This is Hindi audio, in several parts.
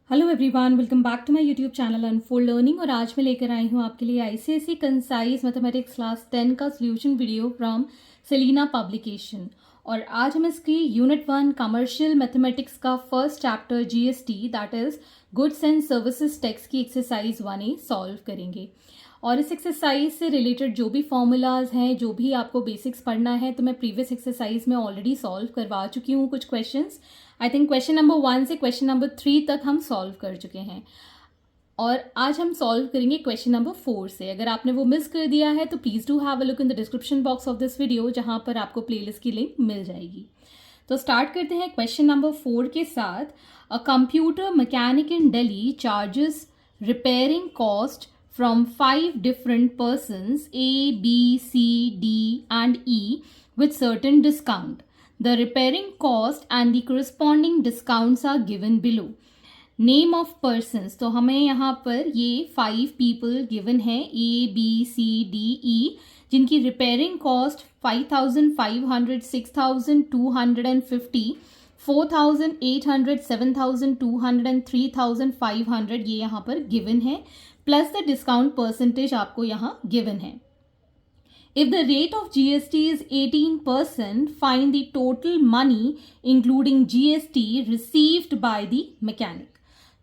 Hello everyone, welcome back to my YouTube channel unfold learning. और आज मैं लेकर आई हूँ आपके लिए आईसीएसई कंसाइज मैथमेटिक्स क्लास 10 का solution video from Selina publication. और आज हम इसकी यूनिट 1 कमर्शियल मैथमेटिक्स का first chapter GST that is goods and services tax की एक्सरसाइज 1A सॉल्व करेंगे। और इस एक्सरसाइज से रिलेटेड जो भी फॉर्मूलाज हैं, जो भी आपको बेसिक्स पढ़ना है, तो मैं प्रीवियस एक्सरसाइज में ऑलरेडी सॉल्व करवा चुकी हूँ कुछ questions. I think question number 1 से क्वेश्चन नंबर 3 तक हम सॉल्व कर चुके हैं। और आज हम सॉल्व करेंगे क्वेश्चन नंबर 4 से। अगर आपने वो मिस कर दिया है तो please do have a look in the description box of this video, जहाँ पर आपको प्लेलिस्ट की लिंक मिल जाएगी। तो स्टार्ट करते हैं क्वेश्चन नंबर 4 के साथ। A computer mechanic in Delhi charges repairing cost from 5 different persons A, B, C, D and E with certain discount. The repairing cost and the corresponding discounts are given below. Name of persons, तो हमें यहाँ पर ये 5 people given है A, B, C, D, E, जिनकी repairing cost 5,500, 6,250, 4,800, 7,200 and 3,500 ये यहाँ पर given है, प्लस द डिस्काउंट परसेंटेज आपको यहाँ गिवन है। If the rate of GST is 18%, find the total money including GST received by the mechanic.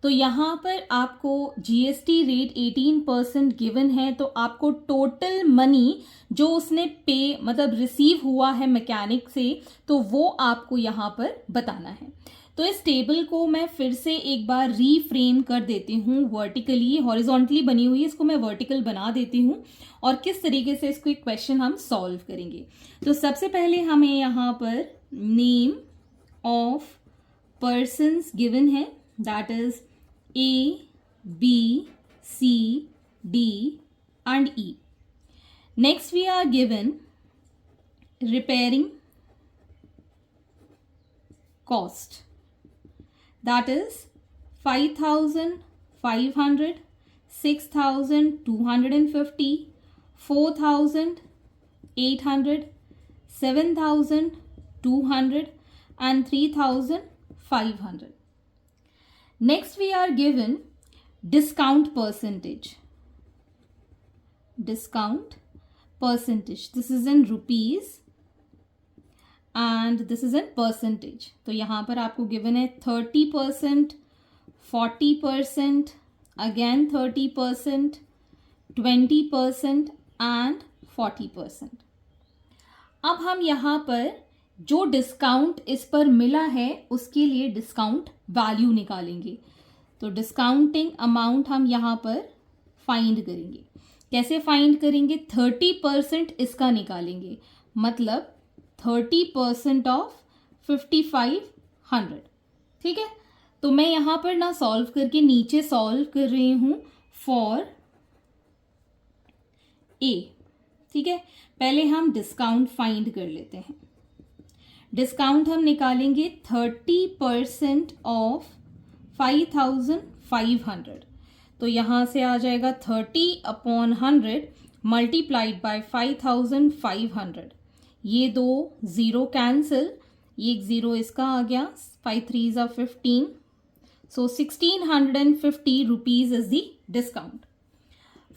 तो यहाँ पर आपको जीएसटी रेट 18% गिवन है, तो आपको टोटल मनी जो उसने पे मतलब रिसीव हुआ है मैकेनिक से, तो वो आपको यहाँ पर बताना है। तो इस टेबल को मैं फिर से एक बार रीफ्रेम कर देती हूँ। वर्टिकली हॉरिजॉन्टली बनी हुई है, इसको मैं वर्टिकल बना देती हूँ और किस तरीके से इसको एक क्वेश्चन हम सॉल्व करेंगे। तो सबसे पहले हमें यहाँ पर नेम ऑफ पर्सन्स गिवन है, that is A, B, C, D and E. Next we are given repairing cost, that is 5,500, 6,250, 4,800, 7,200 and 3,500. Next we are given discount percentage. Discount percentage, this is in rupees and this is in percentage. तो यहाँ पर आपको गिवन है 30%, 40%, again 30%, 20% and 40%. अब हम यहाँ पर जो डिस्काउंट इस पर मिला है उसके लिए डिस्काउंट वैल्यू निकालेंगे। तो डिस्काउंटिंग अमाउंट हम यहाँ पर फाइंड करेंगे। कैसे फाइंड करेंगे? 30% इसका निकालेंगे, मतलब 30% ऑफ 5,500। ठीक है, तो मैं यहाँ पर ना सॉल्व करके नीचे सॉल्व कर रही हूँ फॉर ए। ठीक है, पहले हम डिस्काउंट फाइंड कर लेते हैं। डिस्काउंट हम निकालेंगे 30% ऑफ 5,500। तो यहाँ से आ जाएगा 30/100 मल्टीप्लाइड बाय 5,500। ये दो ज़ीरो कैंसिल, ये एक ज़ीरो इसका आ गया, 5 3s are 15, so 1,650 rupees is the discount.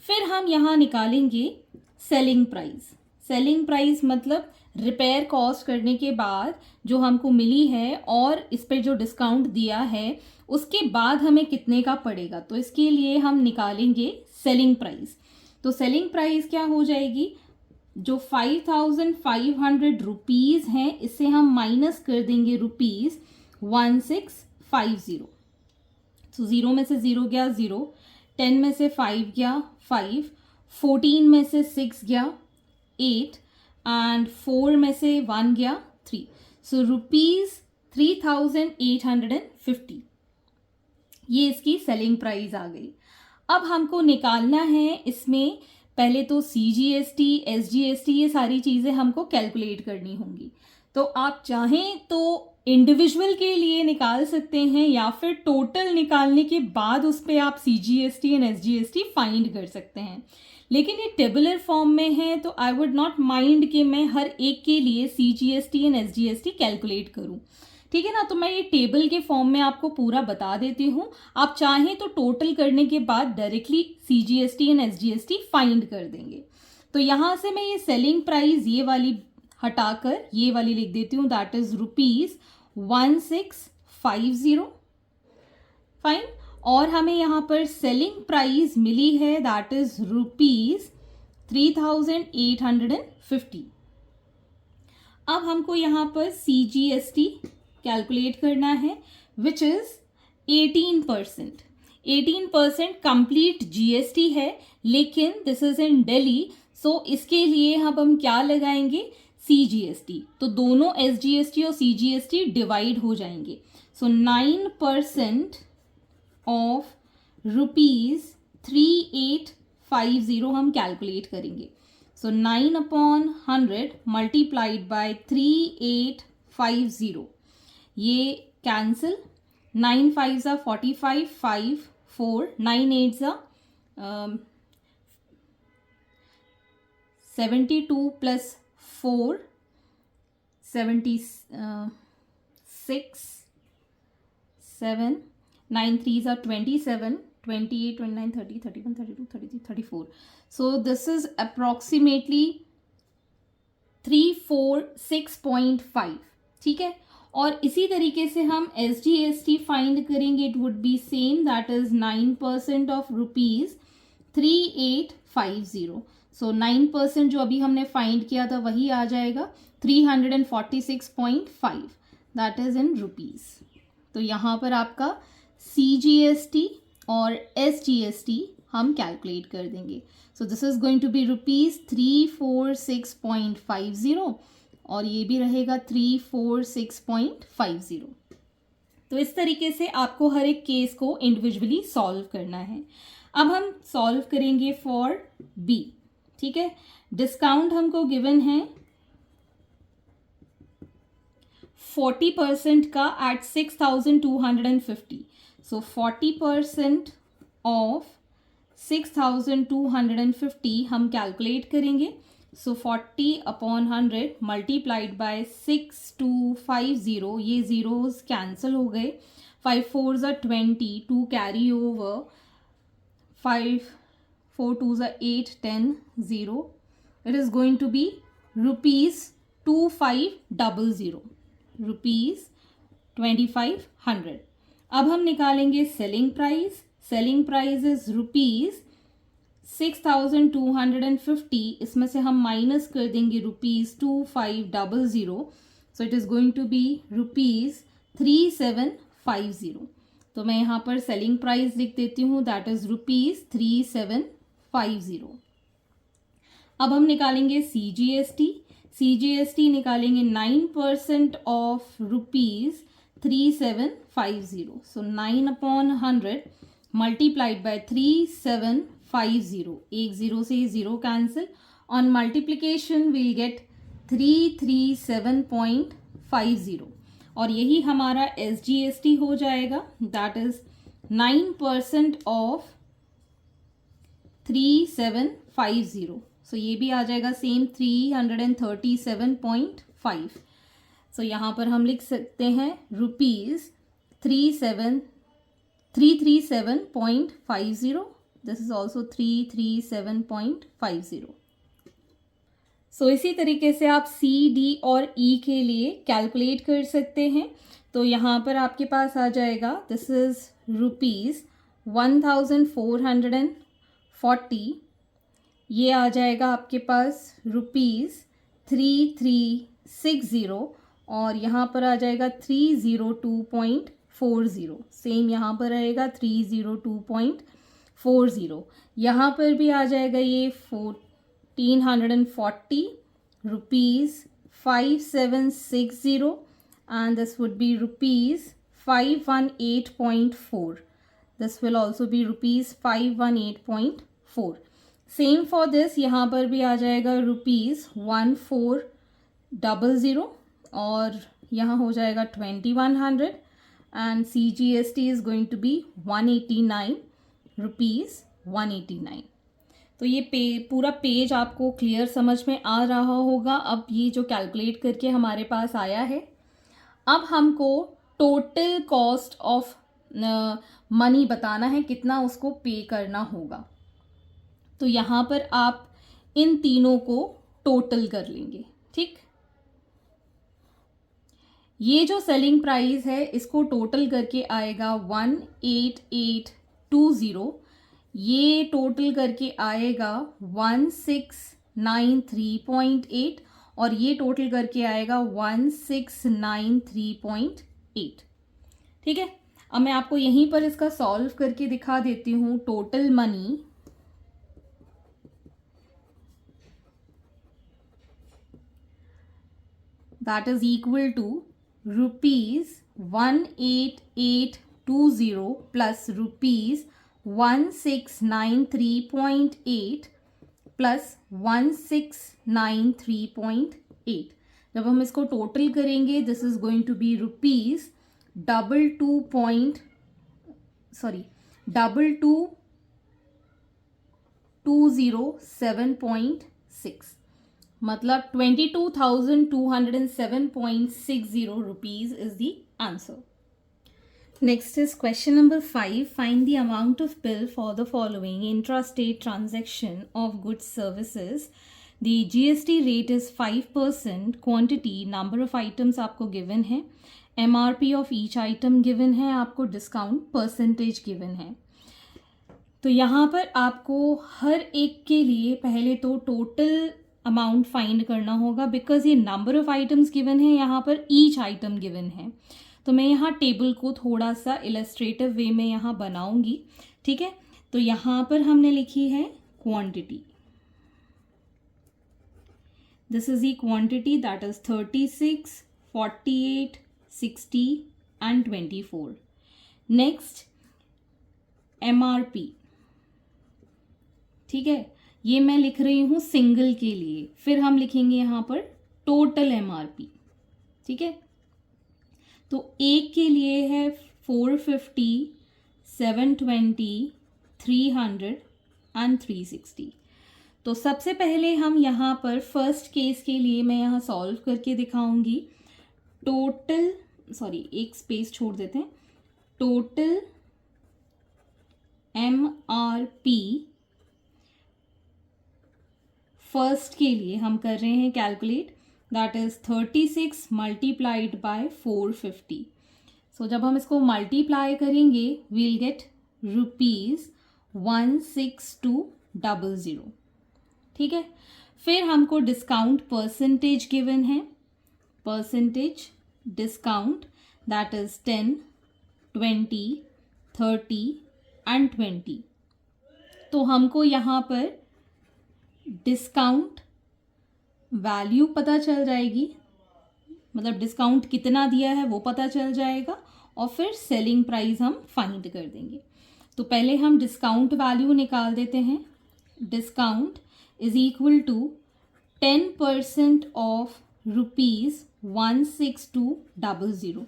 फिर हम यहाँ निकालेंगे सेलिंग प्राइस। सेलिंग प्राइस मतलब रिपेयर कॉस्ट करने के बाद जो हमको मिली है और इस पे जो डिस्काउंट दिया है उसके बाद हमें कितने का पड़ेगा, तो इसके लिए हम निकालेंगे सेलिंग प्राइस। तो सेलिंग प्राइस क्या हो जाएगी? जो 5,500 रुपीज़ हैं इससे हम माइनस कर देंगे रुपीज़ 1,650। तो ज़ीरो में से ज़ीरो गया ज़ीरो, 10 में से 5 गया 5, 14 में से 6 गया 8 एंड 4 में से 1 गया 3। सो रुपीज़ 3,850 ये इसकी सेलिंग प्राइस आ गई। अब हमको निकालना है इसमें पहले तो CGST, SGST ये सारी चीज़ें हमको कैलकुलेट करनी होंगी। तो आप चाहें तो इंडिविजुअल के लिए निकाल सकते हैं या फिर टोटल निकालने के बाद उस पर आप CGST एंड SGST फाइंड कर सकते हैं। लेकिन ये टेबुलर फॉर्म में है तो आई वुड नॉट माइंड कि मैं हर एक के लिए CGST एंड SGST कैलकुलेट करूं। ठीक है ना। तो मैं ये टेबल के फॉर्म में आपको पूरा बता देती हूँ, आप चाहें तो टोटल करने के बाद directly CGST and SGST find कर देंगे। तो यहाँ से मैं ये सेलिंग प्राइस ये वाली हटाकर ये वाली लिख देती हूँ, दैट इज ₹1650। फाइन। और हमें यहाँ पर सेलिंग प्राइस मिली है दैट इज ₹3850। अब हमको यहाँ पर CGST कैलकुलेट करना है विच इज 18%। 18% कंप्लीट GST है, लेकिन दिस इज इन दिल्ली, सो इसके लिए हम क्या लगाएंगे, CGST। तो दोनों SGST और CGST डिवाइड हो जाएंगे। सो 9% ऑफ ₹3850 हम कैलकुलेट करेंगे। सो 9/100 मल्टीप्लाइड बाय 3850, ये cancel, 9 5s are 45, 5 4, 9 8s are 72 plus 4 76, 7, 9 3s are 27, 28 29 30 31 32 33 34. So this is approximately 346.5। ठीक है। और इसी तरीके से हम SGST फाइंड करेंगे, it would be same, that is 9% of ₹3850। सो 9% जो अभी हमने फाइंड किया था वही आ जाएगा 346.5, दैट इज इन रुपीज। तो यहाँ पर आपका CGST और SGST हम कैलकुलेट कर देंगे। So this is going to be ₹346.50 और ये भी रहेगा 346.50। तो इस तरीके से आपको हर एक केस को इंडिविजुअली सॉल्व करना है। अब हम सॉल्व करेंगे फॉर B। ठीक है। डिस्काउंट हमको गिवन है 40% का एट 6250। सो 40% ऑफ 6250 हम कैलकुलेट करेंगे। सो 40/100 मल्टीप्लाइड बाय 6250, ये जीरोस कैंसिल हो गए, 5 4s are 20, 2 carry over, 5 4 2s are 8 10 0, it is going to be ₹2500, ₹2500। अब हम निकालेंगे selling price. Selling price is ₹6250, इसमें से हम माइनस कर देंगे ₹2500, so it is going to be ₹3750। तो मैं यहाँ पर सेलिंग प्राइस लिख देती हूँ, दैट इज ₹3750। अब हम निकालेंगे CGST। CGST निकालेंगे 9% ऑफ ₹3750। सो 9/100 मल्टीप्लाइड बाय 3750, एक जीरो से zero cancel, on multiplication will get 337.50 और यही हमारा SGST हो जाएगा, दैट इज 9% ऑफ 3750। सो ये भी आ जाएगा सेम 337.5। सो यहाँ पर हम लिख सकते हैं ₹337.50। This is also 337.50। सो इसी तरीके से आप C, D और E के लिए कैलकुलेट कर सकते हैं। तो यहाँ पर आपके पास आ जाएगा, दिस इज ₹1440, ये आ जाएगा आपके पास ₹3360 और यहाँ पर आ जाएगा 302.40, सेम यहाँ पर रहेगा 302.40। यहाँ पर भी आ जाएगा ये 1440, ₹5760 and this would be ₹518.4. This will also be ₹518.4. Same for this, यहाँ पर भी आ जाएगा ₹1400 और यहाँ हो जाएगा 2100 and CGST is going to be 189, ₹189। तो ये पूरा पेज आपको क्लियर समझ में आ रहा होगा। अब ये जो कैलकुलेट करके हमारे पास आया है, अब हमको टोटल कॉस्ट ऑफ मनी बताना है, कितना उसको पे करना होगा। तो यहाँ पर आप इन तीनों को टोटल कर लेंगे। ठीक, ये जो सेलिंग प्राइस है इसको टोटल करके आएगा 18820, ये टोटल करके आएगा 1693.8 और ये टोटल करके आएगा 1693.8। ठीक है, अब मैं आपको यहीं पर इसका सॉल्व करके दिखा देती हूँ। Total money that is equal to ₹18820 plus ₹1693.8 plus 1693.8। जब हम इसको टोटल करेंगे this is going to be ₹22,207.6, मतलब 22,207.60 rupees is the answer. Next is question number 5. Find the amount of bill for the following intrastate transaction of goods services. The GST rate is 5%. Quantity, number of items आपको given है. MRP of each item given है. आपको discount percentage given है. तो यहाँ पर आपको हर एक के लिए पहले तो टोटल अमाउंट फाइंड करना होगा, बिकॉज ये नंबर ऑफ आइटम्स गिवन है, यहाँ पर ईच आइटम गिवन है। तो मैं यहाँ टेबल को थोड़ा सा इलस्ट्रेटिव वे में यहाँ बनाऊंगी। ठीक है, तो यहाँ पर हमने लिखी है quantity, this is the quantity that is 36, 48, 60 and 24। Next MRP, ठीक है, ये मैं लिख रही हूँ सिंगल के लिए, फिर हम लिखेंगे यहाँ पर टोटल MRP। ठीक है, तो एक के लिए है 450, 720, 300 एंड 360। तो सबसे पहले हम यहाँ पर फर्स्ट केस के लिए मैं यहाँ सॉल्व करके दिखाऊंगी। टोटल, सॉरी एक स्पेस छोड़ देते हैं, टोटल MRP फर्स्ट के लिए हम कर रहे हैं calculate, that is 36 multiplied by 450। सो जब हम इसको मल्टीप्लाई करेंगे वील गेट ₹16200। ठीक है, फिर हमको डिस्काउंट परसेंटेज गिवन है, percentage discount that is 10, 20, 30 and 20। तो हमको यहाँ पर डिस्काउंट वैल्यू पता चल जाएगी, मतलब डिस्काउंट कितना दिया है वो पता चल जाएगा, और फिर सेलिंग प्राइस हम फाइंड कर देंगे। तो पहले हम डिस्काउंट वैल्यू निकाल देते हैं। Discount is equal to 10% off ₹16200।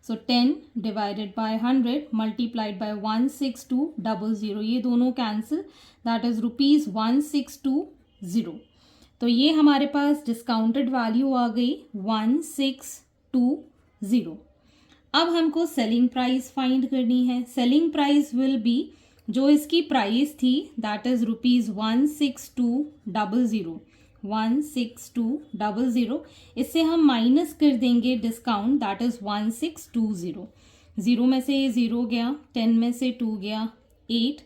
So 10 divided by 100 multiplied by 16200, ये दोनों कैंसिल, दैट इज ₹16200। तो ये हमारे पास डिस्काउंटेड वैल्यू आ गई 1620। अब हमको सेलिंग प्राइस फाइंड करनी है। सेलिंग प्राइस विल बी, जो इसकी प्राइस थी दैट इज ₹16200, 16200, इससे हम माइनस कर देंगे डिस्काउंट दैट इज 1620। 0 में से ये 0 गया, 10 में से 2 गया, 8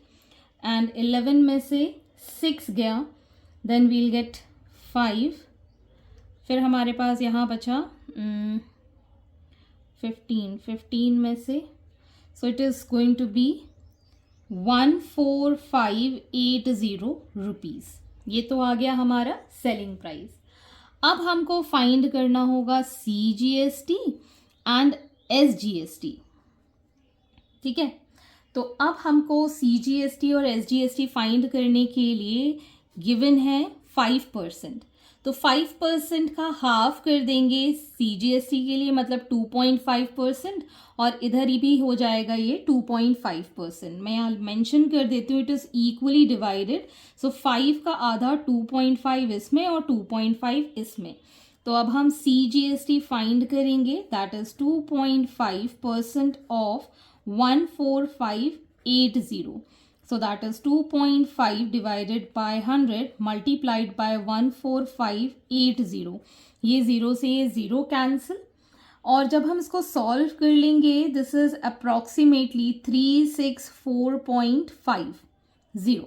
एंड 11 में से 6 गया, देन वील गेट 5। फिर हमारे पास यहाँ बचा 15 में से, so it is going to be 14580 rupees. ये तो आ गया हमारा सेलिंग प्राइस। अब हमको फाइंड करना होगा CGST एंड SGST। ठीक है, तो अब हमको CGST और SGST फाइंड करने के लिए गिवन है 5%। तो 5% का हाफ कर देंगे CGST के लिए, मतलब 2.5%, और इधर ही भी हो जाएगा ये 2.5%। मैं यहाँ मेंशन कर देती हूँ, इट इज़ इक्वली डिवाइडेड। सो 5 का आधा 2.5 इसमें और 2.5 इसमें, तो अब हम CGST फाइंड करेंगे, that is 2.5% of 14580. So that is 2.5 divided by 100 multiplied by 14580. ये ज़ीरो से ये ज़ीरो कैंसिल, और जब हम इसको सॉल्व कर लेंगे दिस इज अप्रॉक्सीमेटली 364.50,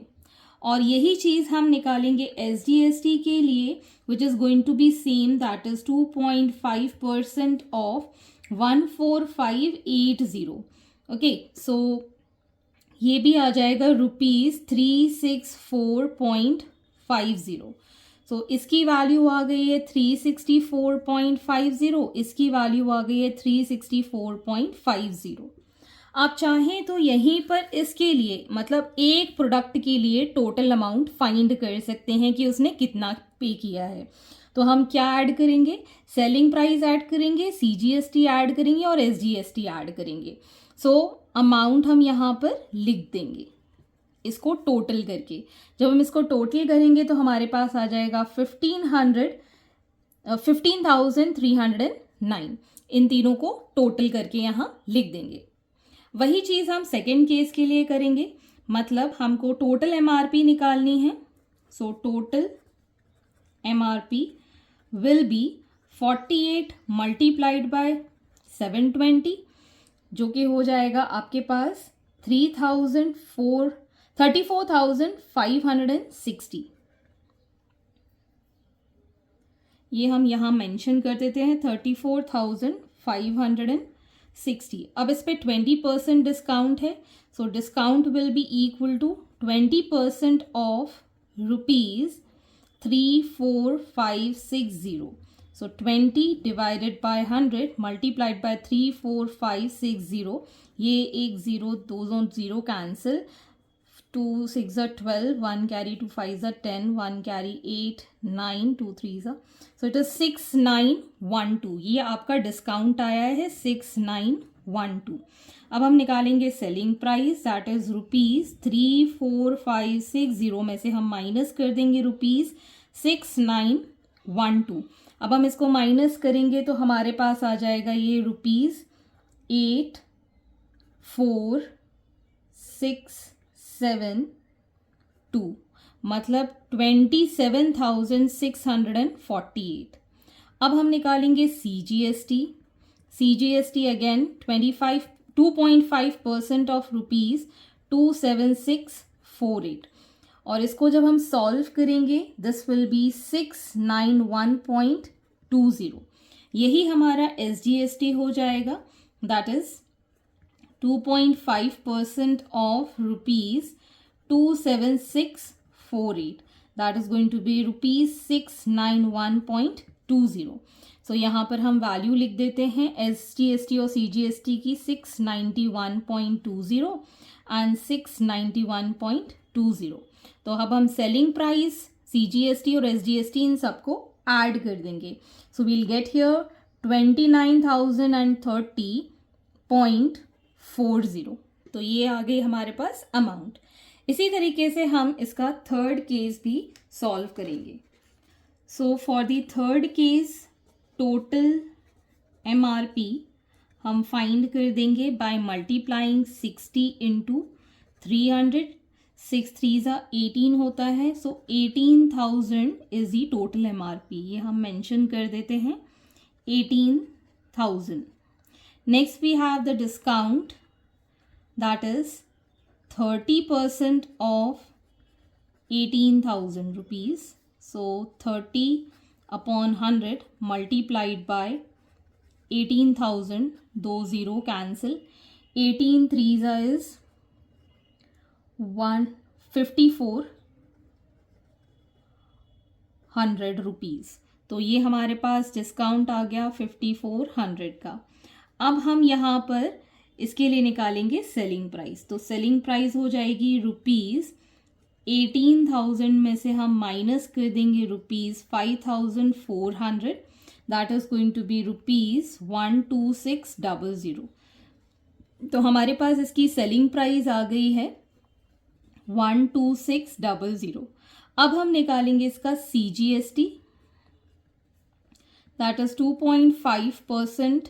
और यही चीज़ हम निकालेंगे SGST के लिए, which is going to be same, that is 2.5% of 14580. Okay, so ये भी आ जाएगा ₹364.50. सो इसकी वैल्यू आ गई है 364.50, इसकी वैल्यू आ गई है 364.50. आप चाहें तो यहीं पर इसके लिए मतलब एक प्रोडक्ट के लिए टोटल अमाउंट फाइंड कर सकते हैं कि उसने कितना पे किया है. तो हम क्या ऐड करेंगे, सेलिंग प्राइस ऐड करेंगे, CGST ऐड करेंगे और SGST ऐड करेंगे. सो अमाउंट हम यहाँ पर लिख देंगे इसको टोटल करके. जब हम इसको टोटल करेंगे तो हमारे पास आ जाएगा 15,309. इन तीनों को टोटल करके यहाँ लिख देंगे. वही चीज़ हम सेकेंड केस के लिए करेंगे, मतलब हमको टोटल MRP निकालनी है. So total MRP will be 48 multiplied by 720, जो कि हो जाएगा आपके पास 34,560. ये हम यहाँ मेंशन कर देते हैं 34,560. अब इस पे 20% डिस्काउंट है, so discount will be equal to 20% off ₹34,560. So 20 divided by 100 multiplied by 34,560. ये एक ज़ीरो, दो zero cancel, 2 6 12, 1 carry, 2 5 10, 1 carry 8 9, 2 3 so it is 6912. ये आपका डिस्काउंट आया है 6912. अब हम निकालेंगे सेलिंग प्राइस, दैट इज ₹34,560 में से हम माइनस कर देंगे ₹6912. अब हम इसको माइनस करेंगे तो हमारे पास आ जाएगा ये ₹8,4,6,7,2, मतलब 27,648. अब हम निकालेंगे CGST अगेन 2.5% ऑफ ₹27648, और इसको जब हम सॉल्व करेंगे दिस विल बी 691.20. यही हमारा SGST हो जाएगा, that is 2.5% off ₹27648, that is going to be ₹691.20. So यहाँ पर हम वैल्यू लिख देते हैं SGST और CGST की 691.20 एंड 691.20. तो अब हम सेलिंग प्राइस, CGST और SGST इन सबको ऐड कर देंगे. So we'll get here 29,030.40. तो ये आ गई हमारे पास अमाउंट. इसी तरीके से हम इसका थर्ड केस भी सॉल्व करेंगे. So for the third case total MRP हम फाइंड कर देंगे बाय मल्टीप्लाइंग 60 इंटू 300. 6 3 18 होता है, so 18,000 is the total MRP. ये हम मेंशन कर देते हैं 18,000. Next we have the discount, that is 30% off 18,000 rupees. So 30 upon 100 multiplied by 18,000, 2 0 cancel, 18 3 is 5,400 rupees. तो ये हमारे पास डिस्काउंट आ गया 5,400 का. अब हम यहाँ पर इसके लिए निकालेंगे सेलिंग प्राइस. तो सेलिंग प्राइस हो जाएगी ₹18,000 में से हम माइनस कर देंगे ₹5,400, that is going to be ₹12600. तो हमारे पास इसकी सेलिंग प्राइस आ गई है 12600. अब हम निकालेंगे इसका CGST. that is 2.5%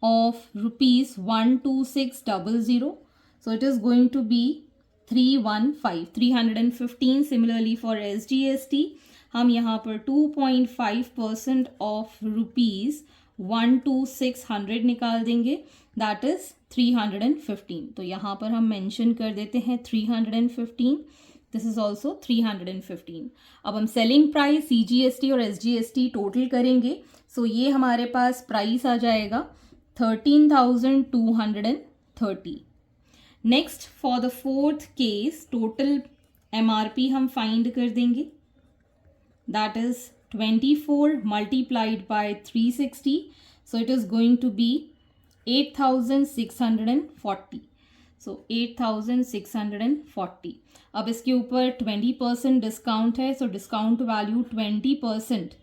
of rupees 12600. So it is going to be 315. Similarly for SGST हम यहाँ पर 2.5% ऑफ रुपीज़ 12600 निकाल देंगे, दैट इज 315. तो यहाँ पर हम मेंशन कर देते हैं 315. This is also 315. अब हम सेलिंग प्राइस, CGST और SGST टोटल करेंगे. सो ये हमारे पास प्राइस आ जाएगा 13,230. Next for the fourth case total MRP हम फाइंड कर देंगे, that is 24 multiplied by 360, so it is going to be 8,640. so 8,640. अब इसके ऊपर 20% डिस्काउंट है, सो डिस्काउंट वैल्यू 20%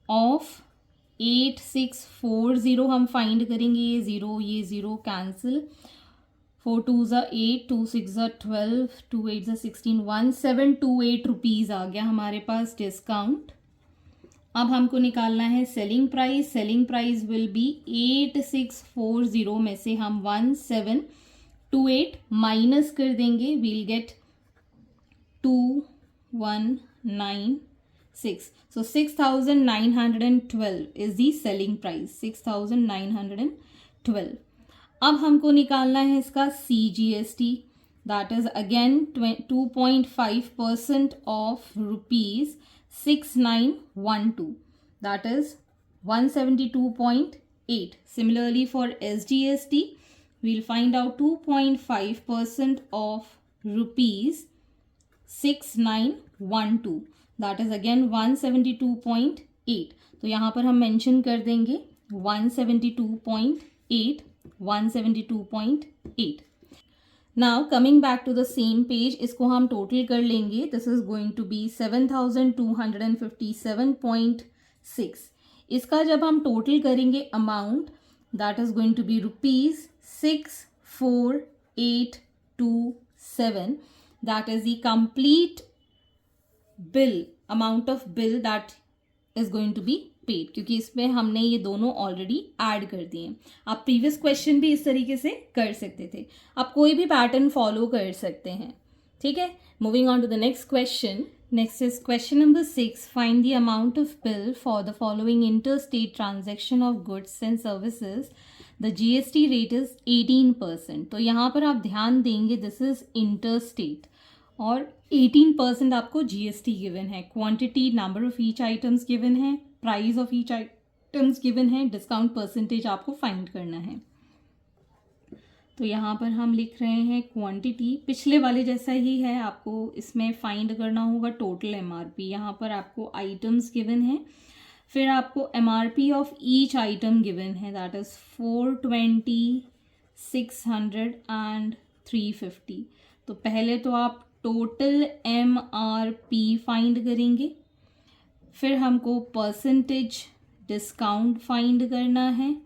ऑफ 8640 हम फाइंड करेंगे. ये ज़ीरो cancel. 4 2s are 8, 2 6s are 12, 2 8s are 16, 1728 rupees आ गया हमारे पास डिस्काउंट. अब हमको निकालना है selling price. Selling price will be 8640 में से हम 1728 माइनस कर देंगे, we'll get 2196. So 6912 is the selling price. 6912. अब हमको निकालना है इसका CGST, that is again 2.5% off rupees 6912, that is 172.8. Similarly for SGST we'll find out 2.5% off rupees 6912, that is again 172.8. तो यहाँ पर हम मेंशन कर देंगे 172.8. 172.8. Now coming back to the same page, इसको हम टोटल कर लेंगे. This is going to be 7,257.6. इसका जब हम टोटल करेंगे amount, that is going to be rupees 64827. that is the complete bill, amount of bill that is going to be paid, क्योंकि इसमें हमने ये दोनों ऑलरेडी ऐड कर दिए. आप प्रीवियस क्वेश्चन भी इस तरीके से कर सकते थे. आप कोई भी पैटर्न फॉलो कर सकते हैं. ठीक है, moving on to the next question. Next is question number 6. Find the amount of bill for the following inter state transaction of goods and services. The GST rate is 18%. तो यहाँ पर आप ध्यान देंगे दिस इज इंटर स्टेट और 18% आपको GST गिवन है. Quantity, number of each items given है, price of each items given है, डिस्काउंट परसेंटेज आपको फाइंड करना है. तो यहाँ पर हम लिख रहे हैं क्वांटिटी, पिछले वाले जैसा ही है. आपको इसमें फाइंड करना होगा टोटल MRP. यहाँ पर आपको आइटम्स गिवन है, फिर आपको MRP of each item given है, दैट इज 420, 600 एंड 350. तो पहले तो आप टोटल MRP फाइंड करेंगे, फिर हमको परसेंटेज डिस्काउंट फाइंड करना है,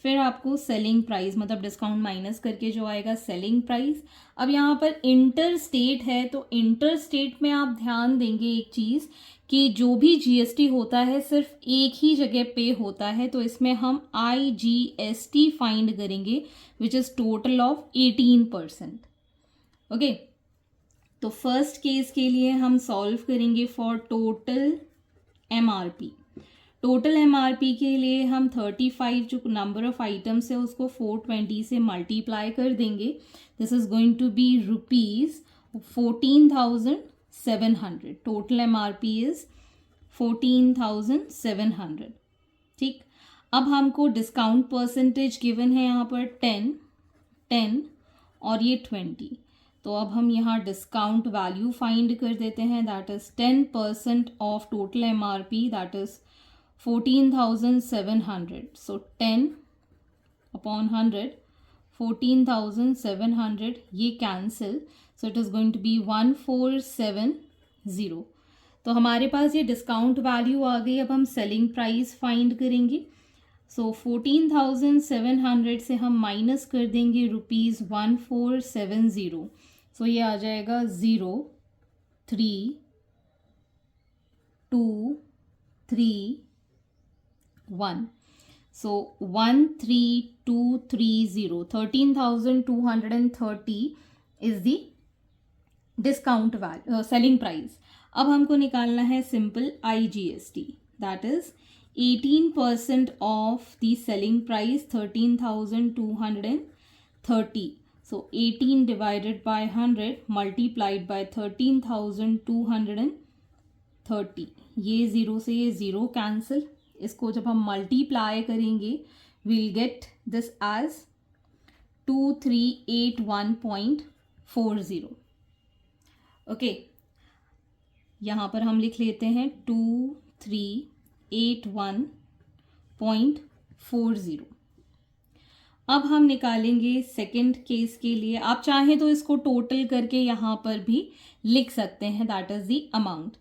फिर आपको सेलिंग प्राइस मतलब डिस्काउंट माइनस करके जो आएगा सेलिंग प्राइस. अब यहाँ पर इंटर स्टेट है, तो इंटर स्टेट में आप ध्यान देंगे एक चीज़ कि जो भी GST होता है सिर्फ एक ही जगह पे होता है. तो इसमें हम IGST फाइंड करेंगे which is total of 18%. Okay, तो फर्स्ट केस के लिए हम सॉल्व करेंगे for total MRP. Total MRP के लिए हम 35 जो नंबर ऑफ आइटम्स है उसको 420 से मल्टीप्लाई कर देंगे. This is going to be rupees 14,700. Total MRP is 14,700. ठीक, अब हमको डिस्काउंट परसेंटेज गिवन है यहाँ पर 10 और ये 20. तो अब हम यहाँ डिस्काउंट वैल्यू फाइंड कर देते हैं, that is 10% of total MRP, that is 14,700. So 10 upon 100, 14,700 ये cancel. So it is going to be 1470. तो हमारे पास ये डिस्काउंट वैल्यू आ गई. अब हम सेलिंग प्राइस फाइंड करेंगे. सो 14,700 से हम माइनस कर देंगे रुपीज़ 1470. सो ये आ जाएगा 0 3 2 3 1. So 13230, 13,230 is the discount selling price. अब हमको निकालना है simple IGST, that is 18% of the selling price 13,230. So 18 divided by 100 multiplied bye 13,230. ये ज़ीरो से ये ज़ीरो कैंसिल. इसको जब हम मल्टीप्लाई करेंगे we'll get this as 2381.40. Okay, यहाँ पर हम लिख लेते हैं 2381.40. अब हम निकालेंगे सेकंड केस के लिए. आप चाहें तो इसको टोटल करके यहाँ पर भी लिख सकते हैं, दैट इज द अमाउंट.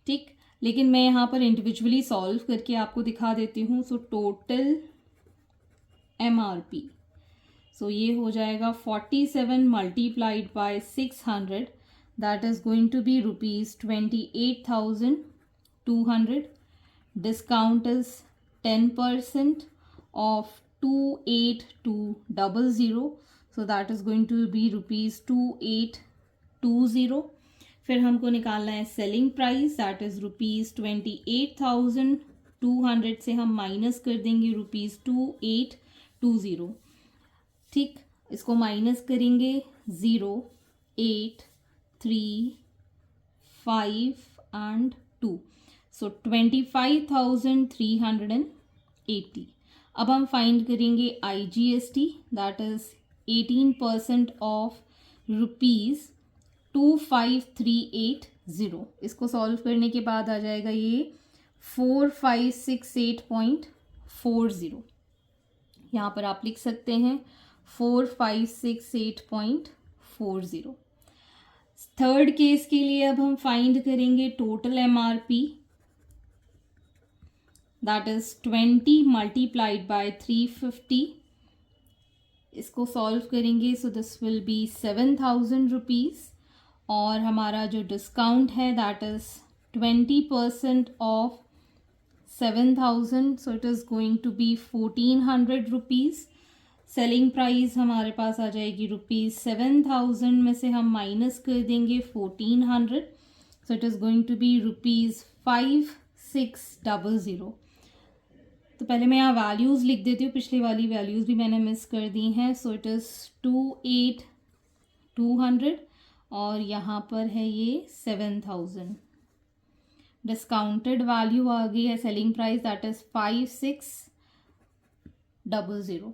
ठीक, लेकिन मैं यहाँ पर इंडिविजुअली सॉल्व करके आपको दिखा देती हूँ. सो टोटल MRP, सो ये हो जाएगा 47 multiplied by 600, that is going to be ₹28,200. Discount is 10% of 28,200, so that is going to be ₹2820. फिर हमको निकालना है सेलिंग प्राइस, दैट इज ₹28,200 से हम माइनस कर देंगे ₹2820. ठीक, इसको माइनस करेंगे 0, 8, 3, 5 एंड 2. सो 25,380. अब हम फाइंड करेंगे IGST, दैट इज 18% ऑफ ₹25,380. इसको सॉल्व करने के बाद आ जाएगा ये 4568.40. यहाँ पर आप लिख सकते हैं 4568.40. थर्ड केस के लिए अब हम फाइंड करेंगे total MRP, that is 20 multiplied by 350. इसको सॉल्व करेंगे सो दिस विल बी ₹7,000. और हमारा जो डिस्काउंट है that is 20% of 7,000, so it is going to be ₹1,400. Selling price हमारे पास आ जाएगी ₹7,000 में से हम माइनस कर देंगे 1,400, so it is going to be ₹5,600. तो पहले मैं यहाँ वैल्यूज़ लिख देती हूँ, पिछली वाली वैल्यूज़ भी मैंने मिस कर दी हैं. सो इट इज़ 28,200 और यहाँ पर है ये 7,000. डिस्काउंटेड वैल्यू आ गई है सेलिंग प्राइस, दैट इज 5,600.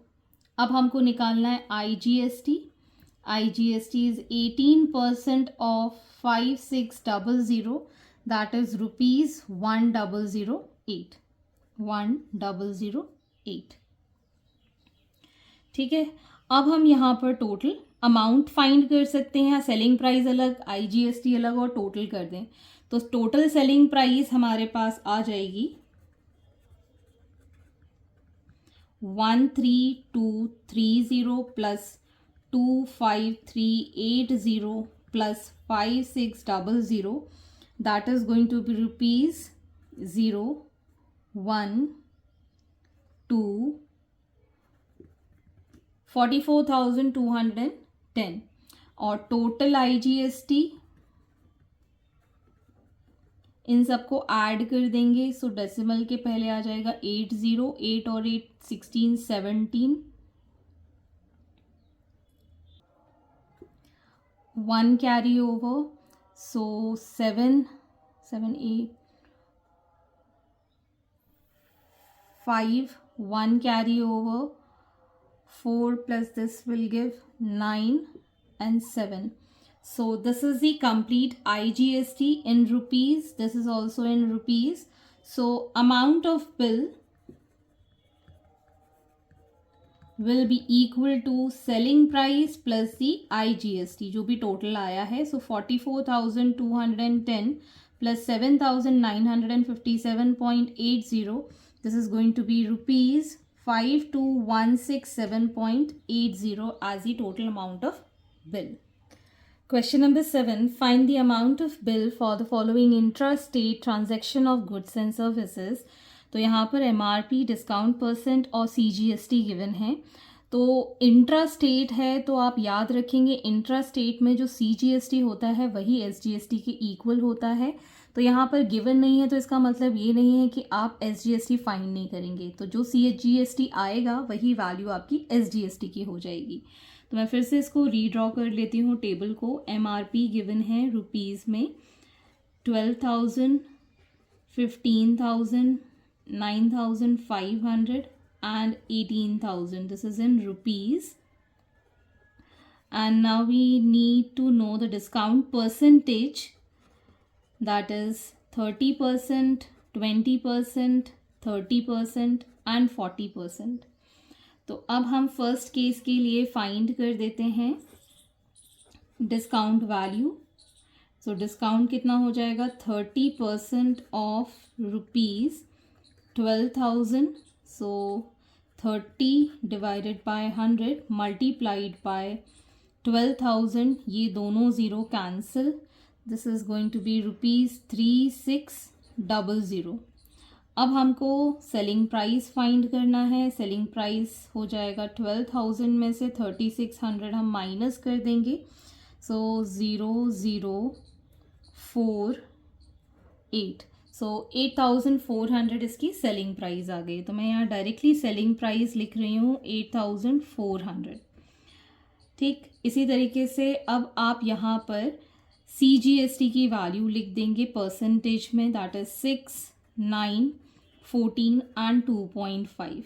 अब हमको निकालना है IGST. IGST is 18% of 5,600, that is ₹1,008. 1,008. ठीक है, अब हम यहाँ पर टोटल अमाउंट फाइंड कर सकते हैं. सेलिंग प्राइस अलग, IGST अलग और टोटल कर दें तो टोटल सेलिंग प्राइस हमारे पास आ जाएगी 13,230 plus 25,380 plus 5,600, that is going to be ₹0, 1, 2, 44,210. और टोटल IGST इन सबको ऐड कर देंगे. सो डेसिमल के पहले आ जाएगा 80, 8 और 8 16, 17. 1 carry over, so 7, 8, 5, 1 carry over, 4 plus this will give 9 and 7. So this is the complete IGST in rupees. This is also in rupees. So amount of bill will be equal to selling price plus the IGST जो भी total आया है. So 44,210 plus 7,957.80. This is going to be rupees 52,167.80 as the total amount of bill. Question number 7. Find the amount of bill for the following intra-state transaction of goods and services. तो यहाँ पर MRP, डिस्काउंट परसेंट और CGST गिवन है. तो इंट्रा स्टेट है तो आप याद रखेंगे इंट्रा स्टेट में जो CGST होता है वही SGST के इक्वल होता है. तो यहाँ पर गिवन नहीं है तो इसका मतलब ये नहीं है कि आप SGST फाइंड नहीं करेंगे. तो जो CGST आएगा वही वैल्यू आपकी SGST की हो जाएगी. तो मैं फिर से इसको रीड्रॉ कर लेती हूँ टेबल को. MRP गिवन है रुपीज़ में 12,000, 15,000, 9,500 and 18,000. This is in rupees. And now we need to know the discount percentage, that is 30%, 20%, 30% and 40%. तो अब हम फर्स्ट केस के लिए फाइंड कर देते हैं डिस्काउंट वैल्यू. सो डिस्काउंट कितना हो जाएगा 30% of rupees 12,000. So 30 divided by 100 multiplied by 12,000. ये दोनों zero cancel. This is going to be ₹3600. अब हमको सेलिंग प्राइस फाइंड करना है. सेलिंग प्राइस हो जाएगा 12,000 में से 3600 हम माइनस कर देंगे. सो 0048. सो 8,400 इसकी सेलिंग प्राइस आ गई. तो मैं यहाँ डायरेक्टली सेलिंग प्राइस लिख रही हूँ 8,400. ठीक इसी तरीके से अब आप यहाँ पर CGST की वैल्यू लिख देंगे परसेंटेज में, दैट इज 6, 9, 14 एंड 2.5.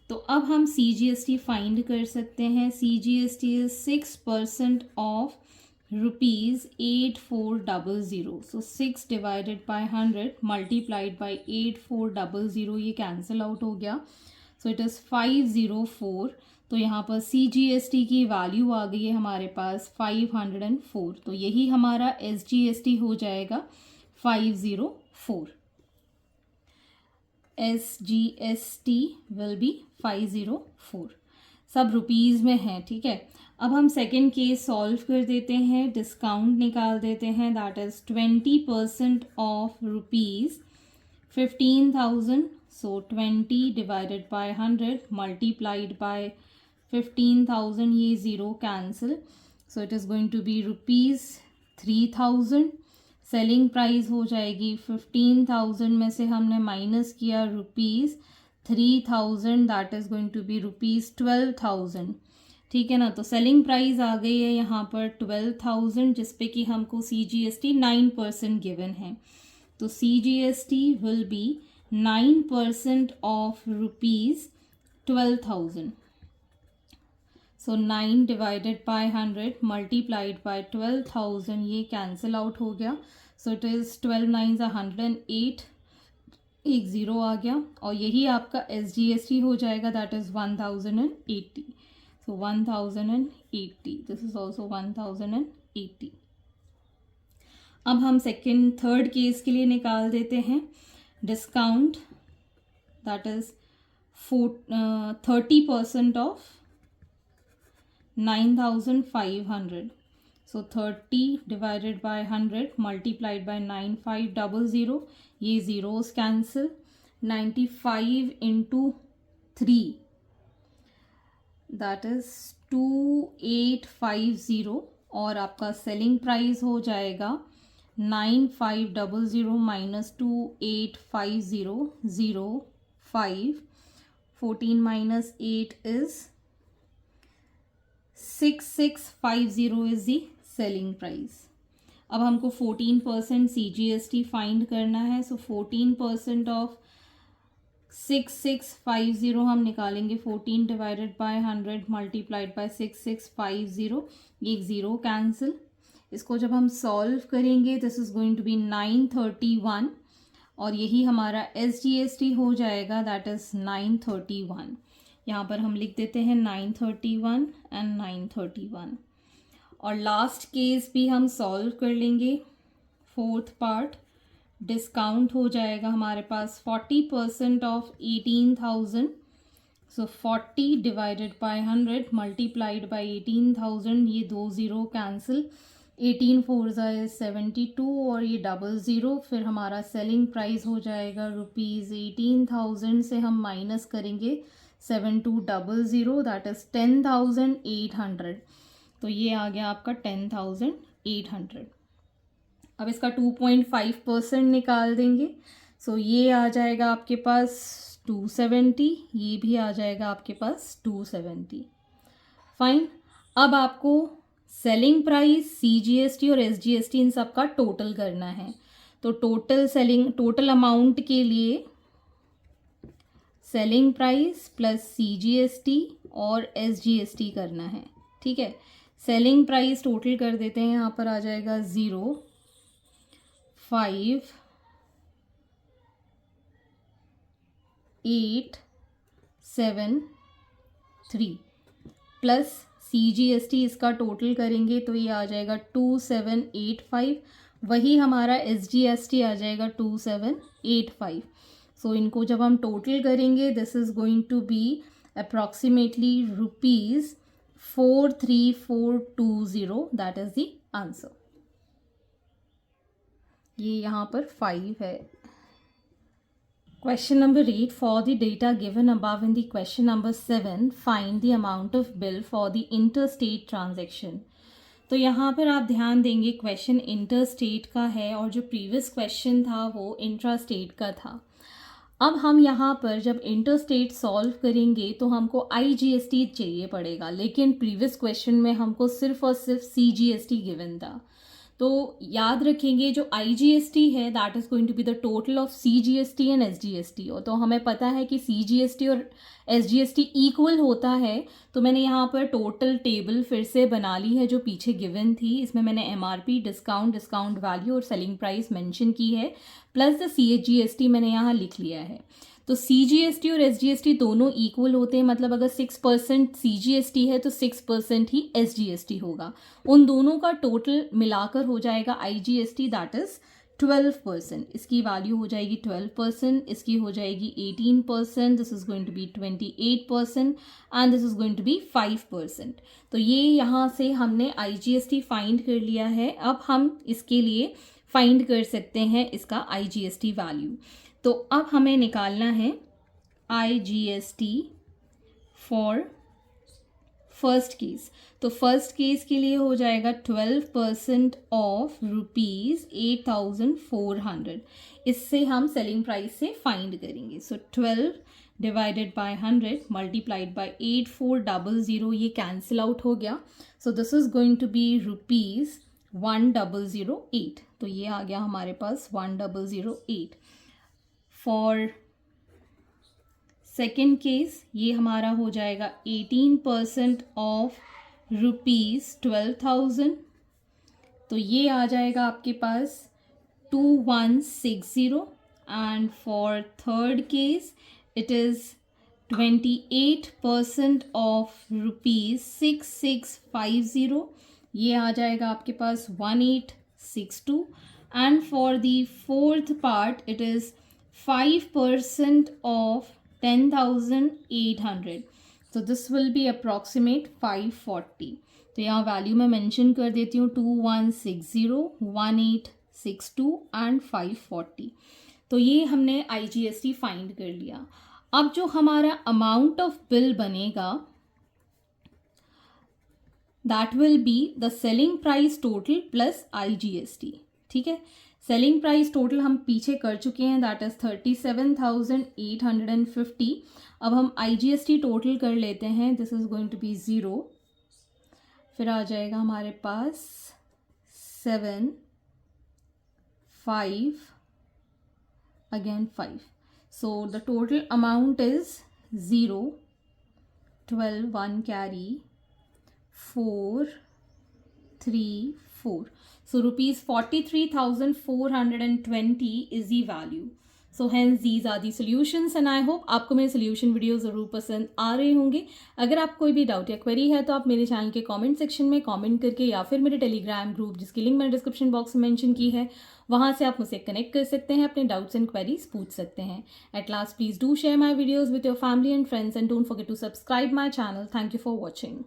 तो अब हम CGST फाइंड कर सकते हैं. CGST is 6% of ₹8400. So 6 divided by 100 multiplied by 8400. ये कैंसिल आउट हो गया. सो इट इज़ 504. तो यहाँ पर CGST की वैल्यू आ गई है हमारे पास 504. तो यही हमारा SGST हो जाएगा 504. SGST will be 504. सब रुपीज़ में है. ठीक है. अब हम सेकेंड केस सॉल्व कर देते हैं. डिस्काउंट निकाल देते हैं. That is 20% of rupees 15,000. So 20 divided by 100 multiplied by 15,000. ये ज़ीरो cancel. So it is going to be ₹3,000. Selling price हो जाएगी 15,000 में से हमने माइनस किया ₹3,000. That is going to be ₹12,000. ठीक है ना. तो सेलिंग प्राइस आ गई है यहाँ पर 12,000 जिस पे कि हमको CGST 9% गिवन है. तो CGST will be 9% of ₹12,000. So 9 divided by 100 multiplied by 12,000. ये कैंसिल आउट हो गया. सो इट इज़ 12 9 108. एक ज़ीरो आ गया और यही आपका SGST हो जाएगा. That is 1080. So 1080. This is also 1080. अब हम थर्ड केस के लिए निकाल देते हैं. Discount that is 30% of 9,500. So 30 divided by 100 multiplied by 9500. ये zeros cancel. 95 into 3 that is 2850. और आपका सेलिंग प्राइस हो जाएगा 9500 minus 2850 05. 14 minus 8 is 6650 is the selling price. अब हमको 14% CGST फाइंड करना है. सो 14% ऑफ 6650 हम निकालेंगे. 14 डिवाइडेड बाय 100 मल्टीप्लाइड बाय 6650. ये एक ज़ीरो कैंसिल. इसको जब हम सॉल्व करेंगे this is going to be 931 और यही हमारा SGST हो जाएगा. That is 931. यहाँ पर हम लिख देते हैं 931 एंड 931. और लास्ट केस भी हम सॉल्व कर लेंगे. फोर्थ पार्ट डिस्काउंट हो जाएगा हमारे पास 40% of 18,000. So 40 divided by 100 multiplied by 18,000. ये दो ज़ीरो कैंसिल. 18 4 इज 72 और ये 00, फिर हमारा सेलिंग प्राइस हो जाएगा ₹18,000 से हम माइनस करेंगे 7200, दैट इज़ 10,800। तो ये आ गया आपका 10,800। अब इसका 2.5% निकाल देंगे, सो ये आ जाएगा आपके पास 270, ये भी आ जाएगा आपके पास 270। फाइन। अब आपको सेलिंग प्राइस, CGST और SGST इन सब का टोटल करना है। तो टोटल अमाउंट के लिए सेलिंग प्राइस प्लस CGST और SGST करना है। ठीक है, सेलिंग प्राइस टोटल कर देते हैं, यहाँ पर आ जाएगा 0,5,8,7,3 प्लस CGST इसका टोटल करेंगे तो ये आ जाएगा 2,785, वही हमारा SGST आ जाएगा 2,785। सो इनको जब हम टोटल करेंगे this is going to be approximately ₹43420, that is the answer. ये यहाँ पर 5 है। Question number 8, for the data given above in the question number 7, find the amount of bill for the interstate transaction. तो यहाँ पर आप ध्यान देंगे क्वेश्चन इंटरस्टेट का है और जो प्रीवियस क्वेश्चन था वो इंट्रास्टेट का था। अब हम यहाँ पर जब इंटरस्टेट सॉल्व करेंगे तो हमको IGST चाहिए पड़ेगा, लेकिन प्रीवियस क्वेश्चन में हमको सिर्फ और सिर्फ CGST गिवन था। तो याद रखेंगे जो IGST है that is going to be the total of CGST and SGST। और तो हमें पता है कि CGST और SGST इक्वल होता है, तो मैंने यहाँ पर टोटल टेबल फिर से बना ली है जो पीछे गिवन थी। इसमें मैंने MRP, डिस्काउंट वैल्यू और सेलिंग प्राइस मेंशन की है, प्लस द CGST मैंने यहाँ लिख लिया है। तो CGST और SGST दोनों इक्वल होते हैं, मतलब अगर 6% CGST है तो 6% ही SGST होगा। उन दोनों का टोटल मिलाकर हो जाएगा IGST, दैट इज़ 12%। इसकी वैल्यू हो जाएगी 12%, इसकी हो जाएगी 18%, this is going to be 28% and this is going to be 5%। तो ये यहाँ से हमने IGST फाइंड कर लिया है। अब हम इसके लिए फाइंड कर सकते हैं इसका IGST वैल्यू। तो अब हमें निकालना है IGST फॉर फर्स्ट केस। तो फर्स्ट केस के लिए हो जाएगा 12% ऑफ ₹8,400। इससे हम सेलिंग प्राइस से फाइंड करेंगे। So 12 divided by 100 multiplied by 8400, ये कैंसिल आउट हो गया। So this is going to be ₹1008। तो ये आ गया हमारे पास 1008। फॉर सेकेंड केस ये हमारा हो जाएगा 18% ऑफ ₹12,000। तो ये आ जाएगा आपके पास 2160। And for third case it is 28% of ₹6650। ये आ जाएगा आपके पास 1862। And for the fourth part it is 5% of 10,800. So this will be approximate 540. तो यहाँ वैल्यू मैं मेंशन कर देती हूँ 2160, 1862 एंड 540। तो ये हमने IGST फाइंड कर लिया। अब जो हमारा अमाउंट ऑफ बिल बनेगा that will be the selling price total plus IGST। ठीक है, सेलिंग प्राइस टोटल हम पीछे कर चुके हैं, दैट इज़ 37,850। अब हम IGST टोटल कर लेते हैं, this is going to be 0, फिर आ जाएगा हमारे पास 7, 5, again 5। So the total amount is 0, 12, 1 carry, 4, 3, 4. So ₹43,420 is the value. So hence these are the solutions and I hope आपको मेरे सोल्यूशन वीडियो ज़रूर पसंद आ रहे होंगे। अगर आप कोई भी डाउट या क्वेरी है तो आप मेरे चैनल के कमेंट सेक्शन में कमेंट करके या फिर मेरे टेलीग्राम ग्रुप जिसकी लिंक मैंने डिस्क्रिप्शन बॉक्स में मेंशन की है वहाँ से आप मुझसे कनेक्ट कर सकते हैं, अपने डाउट्स एंड क्वेरीज पूछ सकते हैं। At last please do share my videos with your family and friends and don't forget to subscribe my channel. Thank you for watching.